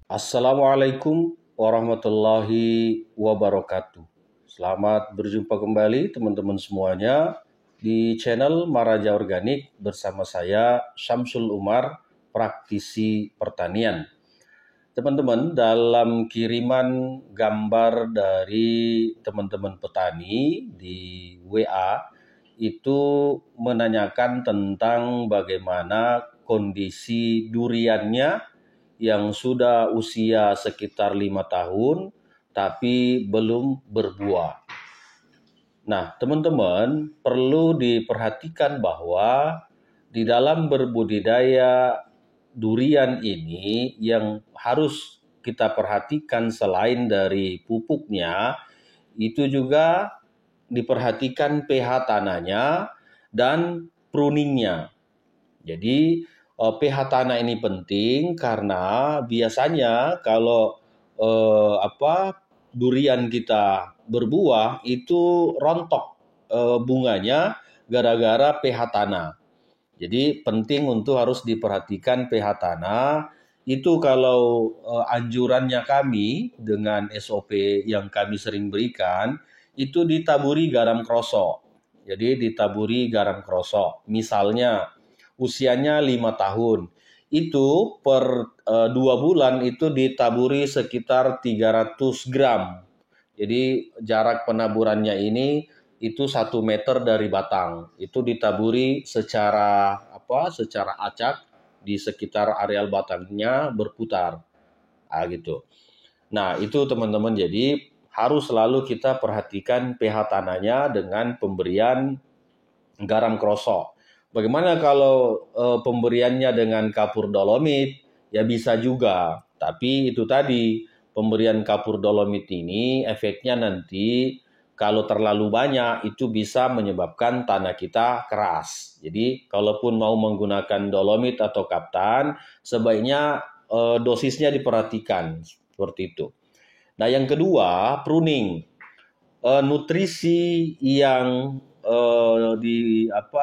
Assalamualaikum warahmatullahi wabarakatuh. Selamat berjumpa kembali teman-teman semuanya di channel Maraja Organik bersama saya Syamsul Umar, praktisi pertanian. Teman-teman, dalam kiriman gambar dari teman-teman petani di WA itu menanyakan tentang bagaimana kondisi duriannya yang sudah usia sekitar 5 tahun tapi belum berbuah. Nah, teman-teman perlu diperhatikan bahwa di dalam berbudidaya durian ini yang harus kita perhatikan selain dari pupuknya, itu juga diperhatikan pH tanahnya dan pruningnya. Jadi pH tanah ini penting karena biasanya kalau durian kita berbuah itu rontok bunganya gara-gara pH tanah. Jadi penting untuk harus diperhatikan pH tanah. Itu kalau anjurannya kami dengan SOP yang kami sering berikan itu ditaburi garam krosok. Jadi ditaburi garam krosok. Misalnya usianya 5 tahun. Itu per 2 bulan itu ditaburi sekitar 300 gram. Jadi jarak penaburannya ini itu 1 meter dari batang. Itu ditaburi secara acak di sekitar areal batangnya berputar. Gitu. Nah, itu teman-teman, jadi harus selalu kita perhatikan pH tanahnya dengan pemberian garam krosok. Bagaimana kalau pemberiannya dengan kapur dolomit? Ya bisa juga. Tapi itu tadi, pemberian kapur dolomit ini efeknya nanti kalau terlalu banyak itu bisa menyebabkan tanah kita keras. Jadi kalaupun mau menggunakan dolomit atau kaptan, sebaiknya dosisnya diperhatikan seperti itu. Nah, yang kedua, pruning. Nutrisi yang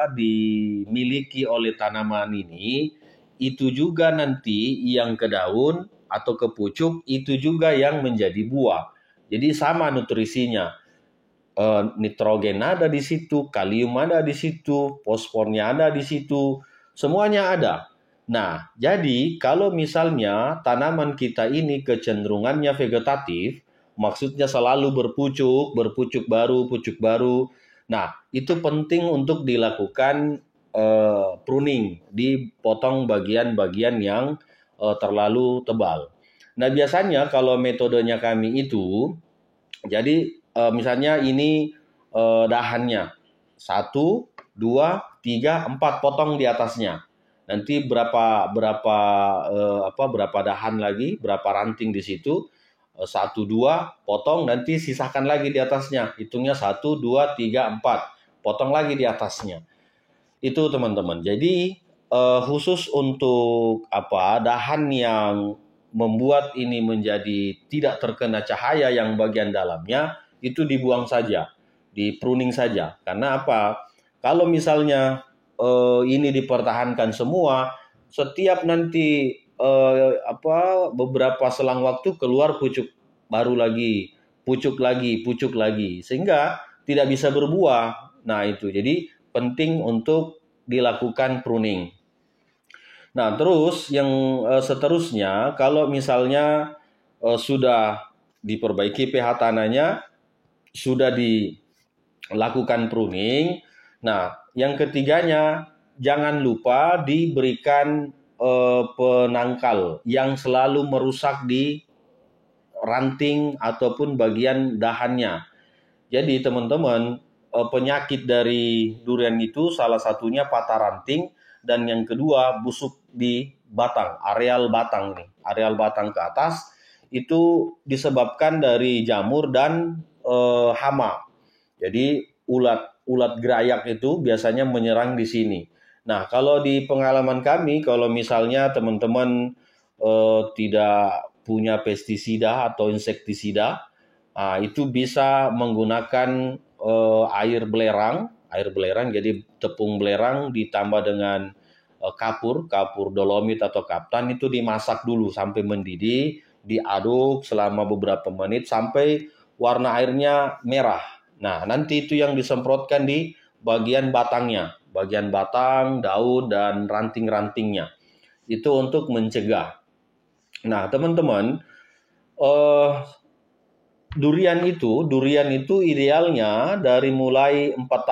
dimiliki oleh tanaman ini itu juga nanti yang ke daun atau ke pucuk itu juga yang menjadi buah. Jadi sama nutrisinya. Nitrogen ada di situ, kalium ada di situ, fosfornya ada di situ, semuanya ada. Nah, jadi kalau misalnya tanaman kita ini kecenderungannya vegetatif, maksudnya selalu berpucuk, berpucuk baru, pucuk baru. Nah, itu penting untuk dilakukan pruning, dipotong bagian-bagian yang terlalu tebal. Nah, biasanya kalau metodenya kami itu, jadi misalnya ini dahannya 1, 2, 3, 4 potong di atasnya. Nanti berapa dahan lagi, berapa ranting di situ, 1, 2 potong, nanti sisakan lagi di atasnya. Hitungnya 1, 2, 3, 4 potong lagi di atasnya. Itu teman-teman. Jadi khusus untuk dahan yang membuat ini menjadi tidak terkena cahaya yang bagian dalamnya itu dibuang saja, di pruning saja. Karena apa? Kalau misalnya ini dipertahankan semua, setiap nanti beberapa selang waktu keluar pucuk baru lagi, pucuk lagi, sehingga tidak bisa berbuah. Nah itu, jadi penting untuk dilakukan pruning. Nah, terus yang seterusnya, kalau misalnya sudah diperbaiki pH tanahnya, sudah dilakukan pruning. Nah, yang ketiganya, jangan lupa diberikan penangkal yang selalu merusak di ranting ataupun bagian dahannya. Jadi teman-teman, penyakit dari durian itu salah satunya patah ranting dan yang kedua busuk di batang, areal batang nih, areal batang ke atas itu disebabkan dari jamur dan hama. Jadi ulat gerayak itu biasanya menyerang di sini. Nah, kalau di pengalaman kami, kalau misalnya teman-teman tidak punya pestisida atau insektisida, itu bisa menggunakan air belerang, jadi tepung belerang ditambah dengan kapur dolomit atau kaptan itu dimasak dulu sampai mendidih, diaduk selama beberapa menit sampai warna airnya merah. Nah, nanti itu yang disemprotkan di bagian batangnya, bagian batang, daun, dan ranting-rantingnya. Itu untuk mencegah. Nah, teman-teman, eh, durian itu idealnya dari mulai 4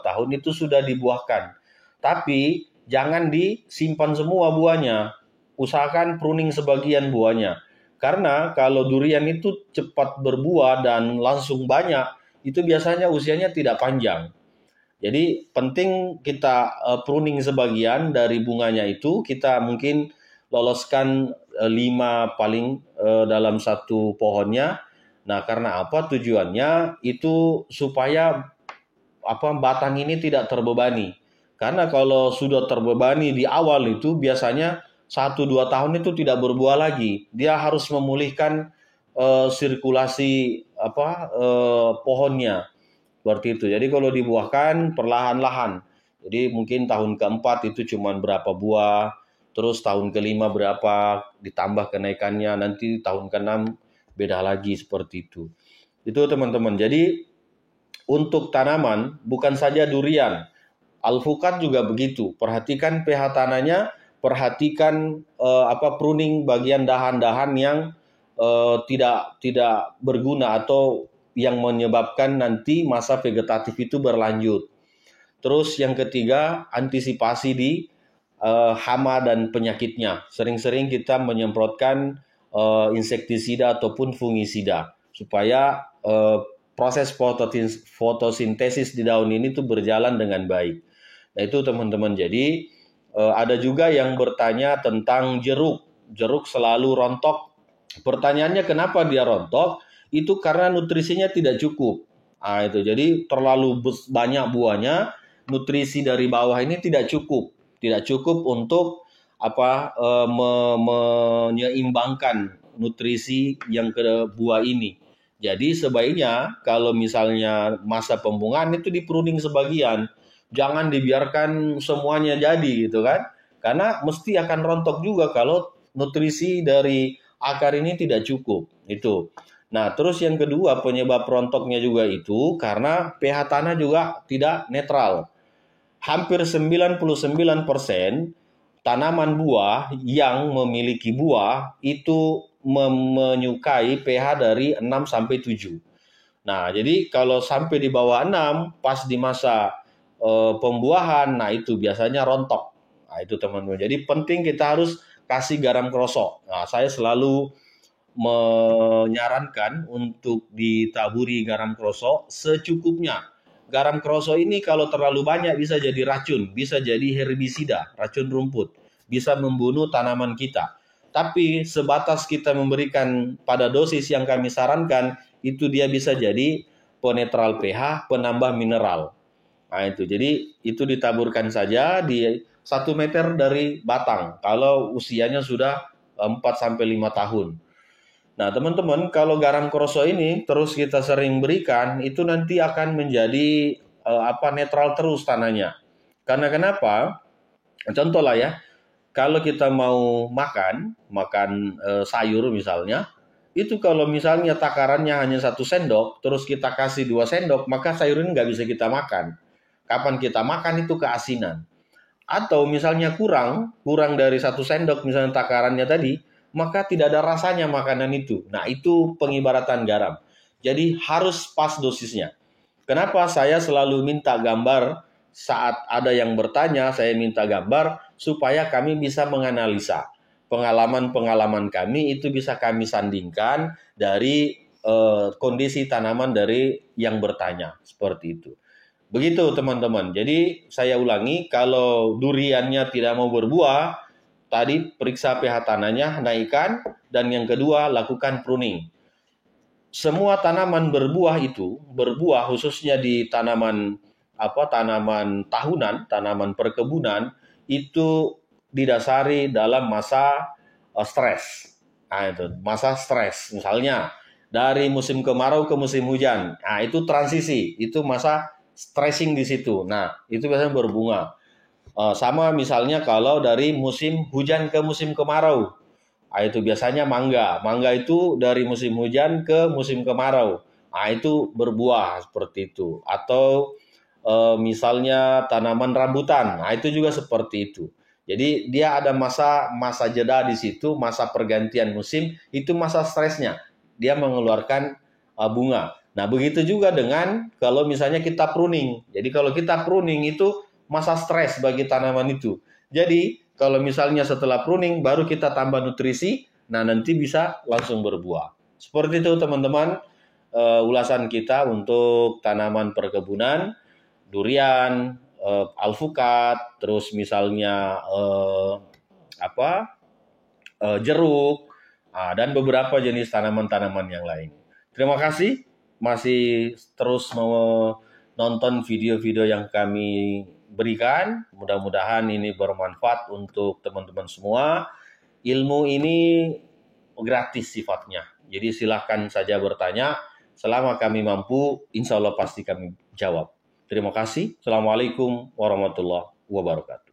tahun, itu sudah dibuahkan. Tapi jangan disimpan semua buahnya. Usahakan pruning sebagian buahnya. Karena kalau durian itu cepat berbuah dan langsung banyak, itu biasanya usianya tidak panjang. Jadi penting kita pruning sebagian dari bunganya itu, kita mungkin loloskan 5 paling dalam satu pohonnya. Nah, karena apa? Tujuannya itu supaya batang ini tidak terbebani. Karena kalau sudah terbebani di awal itu biasanya 1-2 tahun itu tidak berbuah lagi. Dia harus memulihkan sirkulasi pohonnya. Seperti itu. Jadi kalau dibuahkan perlahan-lahan. Jadi mungkin tahun keempat itu cuma berapa buah, terus tahun kelima berapa, ditambah kenaikannya, nanti tahun keenam beda lagi, seperti itu. Itu teman-teman. Jadi untuk tanaman bukan saja durian, alpukat juga begitu. Perhatikan pH tanahnya, perhatikan pruning bagian dahan-dahan yang tidak berguna atau yang menyebabkan nanti masa vegetatif itu berlanjut. Terus yang ketiga, antisipasi di hama dan penyakitnya. Sering-sering kita menyemprotkan insektisida ataupun fungisida supaya proses fotosintesis di daun ini tuh berjalan dengan baik. Nah itu teman-teman. Jadi ada juga yang bertanya tentang jeruk. Jeruk selalu rontok. Pertanyaannya kenapa dia rontok? Itu karena nutrisinya tidak cukup. Nah, itu jadi terlalu banyak buahnya, nutrisi dari bawah ini tidak cukup untuk menyeimbangkan nutrisi yang ke buah ini. Jadi sebaiknya kalau misalnya masa pembungaan itu dipruning sebagian, jangan dibiarkan semuanya jadi gitu kan, karena mesti akan rontok juga kalau nutrisi dari akar ini tidak cukup itu. Nah, terus yang kedua penyebab rontoknya juga itu karena pH tanah juga tidak netral. Hampir 99% tanaman buah yang memiliki buah itu menyukai pH dari 6-7. Nah, jadi kalau sampai di bawah 6 pas di masa pembuahan, nah itu biasanya rontok. Nah, itu teman-teman. Jadi penting kita harus kasih garam krosok. Nah, saya selalu menyarankan untuk ditaburi garam krosok secukupnya. Garam krosok ini kalau terlalu banyak bisa jadi racun, bisa jadi herbisida, racun rumput, bisa membunuh tanaman kita. Tapi sebatas kita memberikan pada dosis yang kami sarankan, itu dia bisa jadi penetral pH, penambah mineral. Nah itu, jadi itu ditaburkan saja di 1 meter dari batang kalau usianya sudah 4-5 tahun. Nah teman-teman, kalau garam krosok ini terus kita sering berikan, itu nanti akan menjadi netral terus tanahnya. Karena kenapa? Contoh lah ya, kalau kita mau makan sayur misalnya, itu kalau misalnya takarannya hanya 1 sendok, terus kita kasih 2 sendok, maka sayur ini nggak bisa kita makan. Kapan kita makan itu keasinan. Atau misalnya kurang dari 1 sendok misalnya takarannya tadi, maka tidak ada rasanya makanan itu. Nah, itu pengibaratan garam. Jadi harus pas dosisnya. Kenapa saya selalu minta gambar saat ada yang bertanya, saya minta gambar supaya kami bisa menganalisa. Pengalaman-pengalaman kami itu bisa kami sandingkan dari kondisi tanaman dari yang bertanya. Seperti itu. Begitu teman-teman. Jadi saya ulangi, kalau duriannya tidak mau berbuah, tadi periksa pH tanahnya, naikkan, dan yang kedua lakukan pruning. Semua tanaman berbuah khususnya di tanaman tahunan, tanaman perkebunan, itu didasari dalam masa stres. Nah, itu masa stres. Misalnya dari musim kemarau ke musim hujan. Nah, itu transisi, itu masa stressing di situ. Nah, itu biasanya berbunga. Sama misalnya kalau dari musim hujan ke musim kemarau. Itu biasanya mangga. Mangga itu dari musim hujan ke musim kemarau. Itu berbuah seperti itu. Atau misalnya tanaman rambutan. Itu juga seperti itu. Jadi dia ada masa jeda di situ, masa pergantian musim, itu masa stresnya. Dia mengeluarkan bunga. Nah, begitu juga dengan kalau misalnya kita pruning. Jadi kalau kita pruning itu masa stres bagi tanaman itu. Jadi kalau misalnya setelah pruning baru kita tambah nutrisi, nah nanti bisa langsung berbuah. Seperti itu teman-teman, ulasan kita untuk tanaman perkebunan, durian, alpukat, terus misalnya jeruk, dan beberapa jenis tanaman-tanaman yang lain. Terima kasih masih terus mau nonton video-video yang kami berikan. Mudah-mudahan ini bermanfaat untuk teman-teman semua. Ilmu ini gratis sifatnya. Jadi silahkan saja bertanya. Selama kami mampu, insya Allah pasti kami jawab. Terima kasih. Assalamualaikum warahmatullahi wabarakatuh.